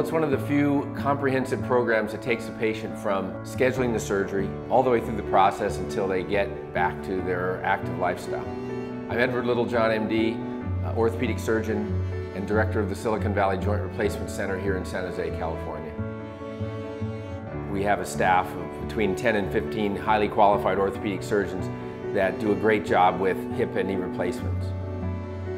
it's one of the few comprehensive programs that takes a patient from scheduling the surgery all the way through the process until they get back to their active lifestyle. I'm Edward Littlejohn, MD, orthopedic surgeon and director of the Silicon Valley Joint Replacement Center here in San Jose, California. We have a staff of between 10 and 15 highly qualified orthopedic surgeons that do a great job with hip and knee replacements.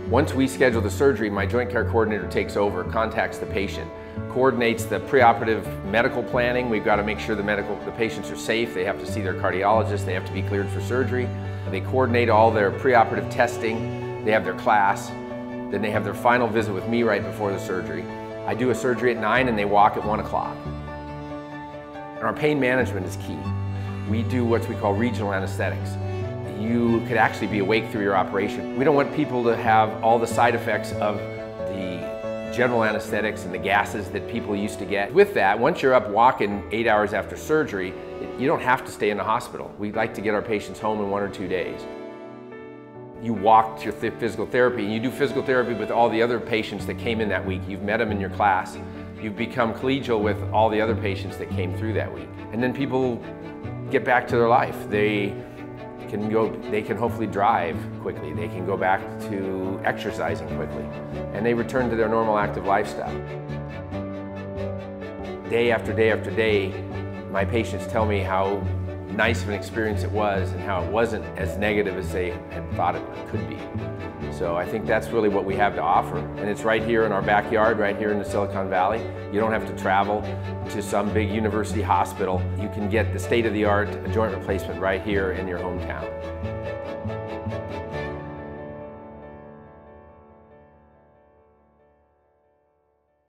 Once we schedule the surgery, my joint care coordinator takes over, contacts the patient, coordinates the preoperative medical planning. We've got to make sure the patients are safe. They have to see their cardiologist. They have to be cleared for surgery. They coordinate all their preoperative testing. They have their class. Then they have their final visit with me right before the surgery. I do a surgery at 9 and they walk at 1 o'clock. And our pain management is key. We do what we call regional anesthetics. You could actually be awake through your operation. We don't want people to have all the side effects of the general anesthetics and the gases that people used to get. With that, once you're up walking 8 hours after surgery, you don't have to stay in the hospital. We like to get our patients home in 1 or 2 days. You walk to your physical therapy, and you do physical therapy with all the other patients that came in that week. You've met them in your class. You've become collegial with all the other patients that came through that week. And then people get back to their life. They can hopefully drive quickly. They can go back to exercising quickly. And they return to their normal active lifestyle. Day after day after day, my patients tell me how nice of an experience it was and how it wasn't as negative as they had thought it could be. So I think that's really what we have to offer. And it's right here in our backyard, right here in the Silicon Valley. You don't have to travel to some big university hospital. You can get the state-of-the-art joint replacement right here in your hometown.